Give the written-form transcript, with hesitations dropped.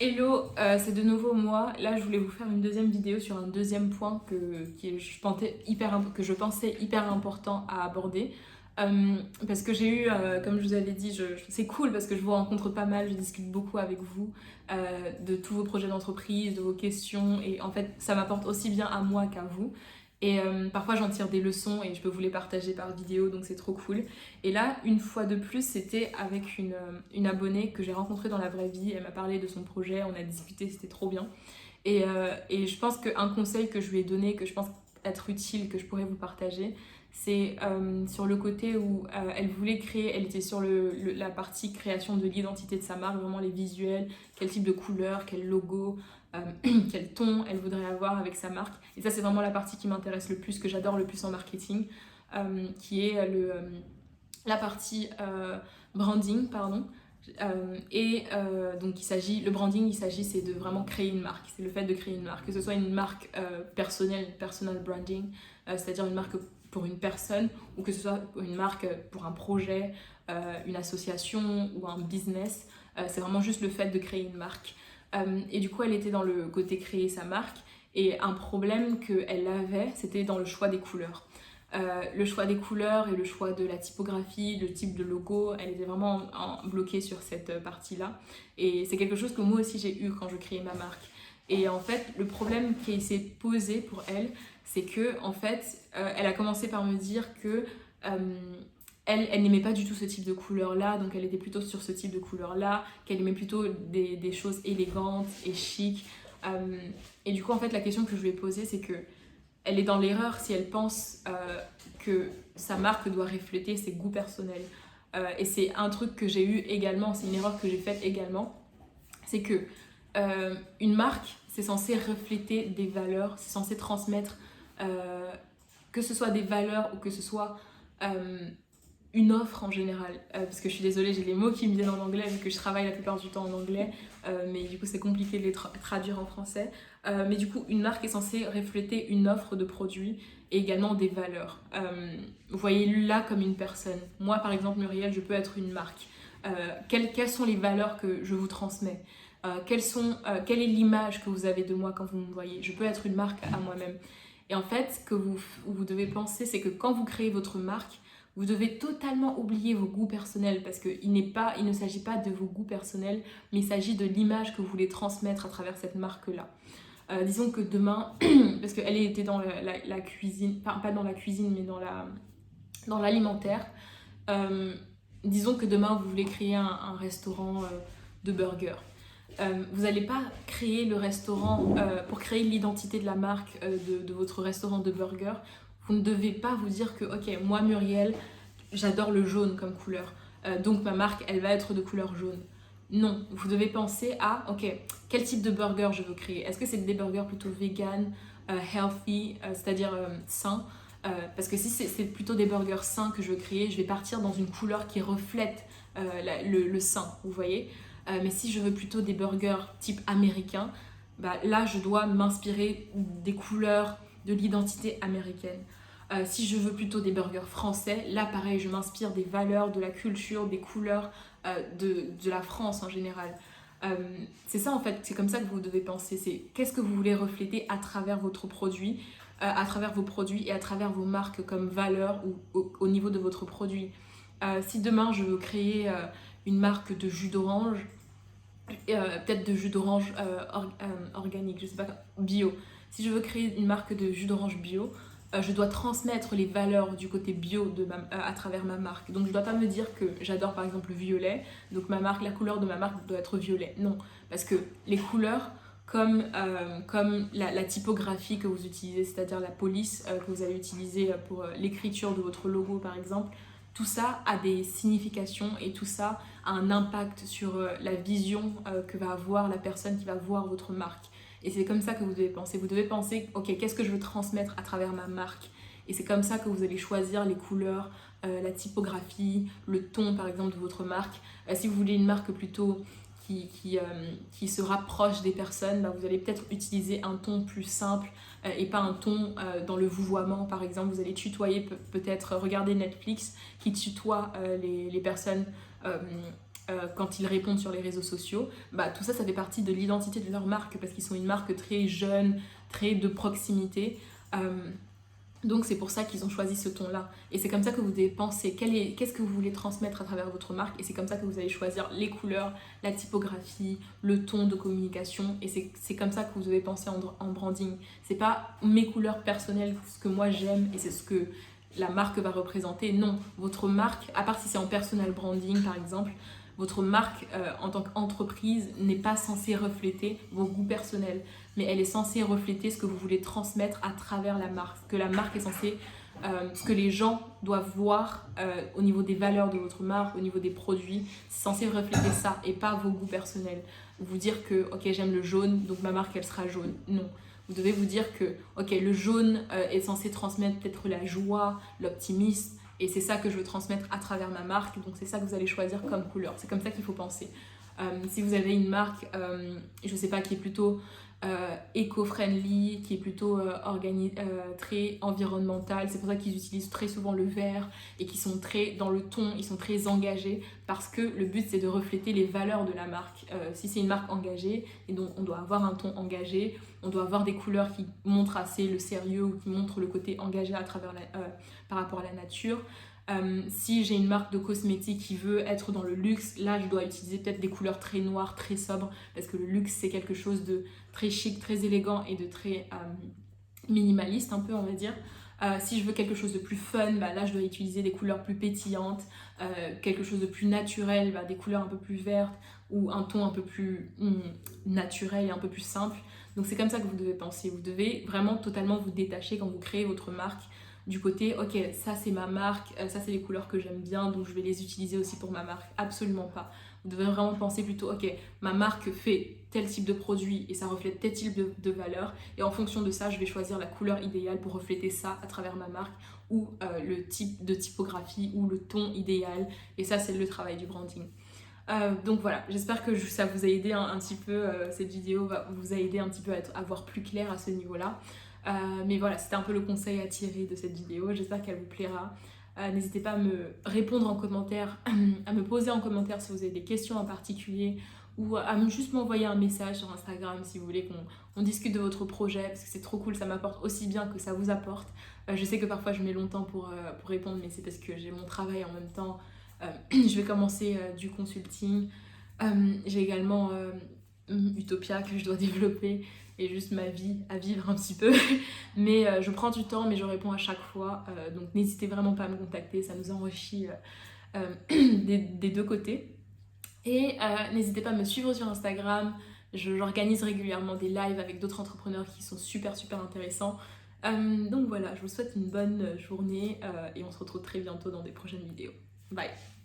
Hello, c'est de nouveau moi. Là, je voulais vous faire une deuxième vidéo sur un deuxième point que je pensais hyper important à aborder. Parce que j'ai eu, comme je vous avais dit, c'est cool parce que je vous rencontre pas mal, je discute beaucoup avec vous de tous vos projets d'entreprise, de vos questions. Et en fait, ça m'apporte aussi bien à moi qu'à vous. Et parfois, j'en tire des leçons et je peux vous les partager par vidéo, donc c'est trop cool. Et là, une fois de plus, c'était avec une abonnée que j'ai rencontrée dans la vraie vie. Elle m'a parlé de son projet, on a discuté, c'était trop bien. Et je pense qu'un conseil que je lui ai donné, que je pense être utile, que je pourrais vous partager, c'est sur le côté où elle voulait créer, elle était sur la partie création de l'identité de sa marque, vraiment les visuels, quel type de couleur, quel logo, quel ton elle voudrait avoir avec sa marque. Et ça, c'est vraiment la partie qui m'intéresse le plus, que j'adore le plus en marketing, qui est la partie branding, pardon. Donc le branding, c'est de vraiment créer une marque, c'est le fait de créer une marque, que ce soit une marque personnelle, personal branding, c'est-à-dire une marque pour une personne, ou que ce soit une marque pour un projet, une association ou un business. C'est vraiment juste le fait de créer une marque. Et du coup, elle était dans le côté créer sa marque, et un problème qu'elle avait, c'était dans le choix des couleurs. Le choix des couleurs et le choix de la typographie, le type de logo, elle était vraiment bloquée sur cette partie-là. Et c'est quelque chose que moi aussi j'ai eu quand je créais ma marque. Et en fait, le problème qui s'est posé pour elle, c'est que en fait, elle a commencé par me dire que elle n'aimait pas du tout ce type de couleur-là, donc elle était plutôt sur ce type de couleur-là, qu'elle aimait plutôt des choses élégantes et chic. Et du coup, en fait, la question que je lui ai posée, c'est que elle est dans l'erreur si elle pense que sa marque doit refléter ses goûts personnels. Et c'est un truc que j'ai eu également, c'est une erreur que j'ai faite également, c'est que une marque, c'est censé refléter des valeurs, c'est censé transmettre que ce soit des valeurs ou que ce soit une offre en général. Parce que je suis désolée, j'ai les mots qui me viennent en anglais vu que je travaille la plupart du temps en anglais, mais du coup c'est compliqué de les traduire en français. Mais du coup, une marque est censée refléter une offre de produits et également des valeurs. Voyez-la comme une personne. Moi, par exemple, Muriel, je peux être une marque. Quelles sont les valeurs que je vous transmets? Quelle est l'image que vous avez de moi quand vous me voyez? Je peux être une marque à moi-même. Et en fait, ce que vous devez penser, c'est que quand vous créez votre marque, vous devez totalement oublier vos goûts personnels parce qu'il ne s'agit pas de vos goûts personnels, mais il s'agit de l'image que vous voulez transmettre à travers cette marque-là. Disons que demain, parce qu'elle était dans la cuisine, enfin pas dans la cuisine, mais dans l'alimentaire. Disons que demain vous voulez créer un restaurant de burgers. Vous n'allez pas créer le restaurant pour créer l'identité de la marque de votre restaurant de burgers. Vous ne devez pas vous dire que, ok, moi Muriel, j'adore le jaune comme couleur, donc ma marque, elle va être de couleur jaune. Non, vous devez penser à, ok, quel type de burger je veux créer. Est-ce que c'est des burgers plutôt vegan, healthy, c'est-à-dire sains? Parce que si c'est plutôt des burgers sains que je veux créer, je vais partir dans une couleur qui reflète le sain, vous voyez. Mais si je veux plutôt des burgers type américain, bah, là je dois m'inspirer des couleurs de l'identité américaine. Si je veux plutôt des burgers français, là pareil, je m'inspire des valeurs, de la culture, des couleurs de la France en général. C'est ça en fait, c'est comme ça que vous devez penser, c'est qu'est-ce que vous voulez refléter à travers votre produit, à travers vos produits et à travers vos marques comme valeur ou au niveau de votre produit. Si demain je veux créer une marque de jus d'orange, peut-être de jus d'orange organique, je sais pas, bio. Si je veux créer une marque de jus d'orange bio, je dois transmettre les valeurs du côté bio à travers ma marque. Donc je dois pas me dire que j'adore par exemple le violet, donc la couleur de ma marque doit être violet. Non, parce que les couleurs, comme la typographie que vous utilisez, c'est-à-dire la police que vous allez utiliser pour l'écriture de votre logo par exemple, tout ça a des significations et tout ça a un impact sur la vision que va avoir la personne qui va voir votre marque. Et c'est comme ça que vous devez penser. Vous devez penser, ok, qu'est-ce que je veux transmettre à travers ma marque? Et c'est comme ça que vous allez choisir les couleurs, la typographie, le ton par exemple de votre marque. Si vous voulez une marque plutôt qui se rapproche des personnes, bah, vous allez peut-être utiliser un ton plus simple et pas un ton dans le vouvoiement par exemple. Vous allez tutoyer peut-être, regarder Netflix qui tutoie les personnes quand ils répondent sur les réseaux sociaux, tout ça, ça fait partie de l'identité de leur marque parce qu'ils sont une marque très jeune, très de proximité. Donc c'est pour ça qu'ils ont choisi ce ton-là. Et c'est comme ça que vous devez penser qu'est-ce que vous voulez transmettre à travers votre marque. Et c'est comme ça que vous allez choisir les couleurs, la typographie, le ton de communication. Et c'est comme ça que vous devez penser en branding. C'est pas mes couleurs personnelles, ce que moi j'aime et c'est ce que la marque va représenter. Non, votre marque, à part si c'est en personal branding par exemple, votre marque en tant qu'entreprise n'est pas censée refléter vos goûts personnels, mais elle est censée refléter ce que vous voulez transmettre à travers la marque, ce que la marque est censée, ce que les gens doivent voir au niveau des valeurs de votre marque, au niveau des produits, c'est censé refléter ça et pas vos goûts personnels. Vous dire que ok j'aime le jaune, donc ma marque elle sera jaune. Non. Vous devez vous dire que ok le jaune est censé transmettre peut-être la joie, l'optimisme, et c'est ça que je veux transmettre à travers ma marque, donc c'est ça que vous allez choisir comme couleur. C'est comme ça qu'il faut penser. Si vous avez une marque, je sais pas, qui est plutôt éco-friendly, qui est plutôt très environnementale, c'est pour ça qu'ils utilisent très souvent le vert et qui sont très dans le ton, ils sont très engagés parce que le but c'est de refléter les valeurs de la marque. Si c'est une marque engagée, et donc on doit avoir un ton engagé, on doit avoir des couleurs qui montrent assez le sérieux ou qui montrent le côté engagé à travers par rapport à la nature. Si j'ai une marque de cosmétiques qui veut être dans le luxe, là je dois utiliser peut-être des couleurs très noires, très sobres, parce que le luxe c'est quelque chose de très chic, très élégant et de très minimaliste un peu on va dire. Si je veux quelque chose de plus fun, là je dois utiliser des couleurs plus pétillantes, quelque chose de plus naturel, des couleurs un peu plus vertes ou un ton un peu plus naturel et un peu plus simple. Donc c'est comme ça que vous devez penser, vous devez vraiment totalement vous détacher quand vous créez votre marque du côté ok ça c'est ma marque, ça c'est les couleurs que j'aime bien donc je vais les utiliser aussi pour ma marque. Absolument pas. Vous devez vraiment penser plutôt ok ma marque fait tel type de produit et ça reflète tel type de valeur et en fonction de ça je vais choisir la couleur idéale pour refléter ça à travers ma marque ou le type de typographie ou le ton idéal, et ça c'est le travail du branding. Donc voilà, j'espère que ça vous a aidé un petit peu, cette vidéo vous a aidé un petit peu à voir plus clair à ce niveau-là. Mais voilà, c'était un peu le conseil à tirer de cette vidéo, j'espère qu'elle vous plaira. N'hésitez pas à me répondre en commentaire, à me poser en commentaire si vous avez des questions en particulier ou à juste m'envoyer un message sur Instagram si vous voulez qu'on discute de votre projet parce que c'est trop cool, ça m'apporte aussi bien que ça vous apporte. Je sais que parfois je mets longtemps pour répondre mais c'est parce que j'ai mon travail en même temps. Je vais commencer du consulting. J'ai également Utopia que je dois développer et juste ma vie à vivre un petit peu. Mais je prends du temps, mais je réponds à chaque fois. Donc n'hésitez vraiment pas à me contacter, ça nous enrichit des deux côtés. Et n'hésitez pas à me suivre sur Instagram. J'organise régulièrement des lives avec d'autres entrepreneurs qui sont super intéressants. Donc voilà, je vous souhaite une bonne journée et on se retrouve très bientôt dans des prochaines vidéos. Bye!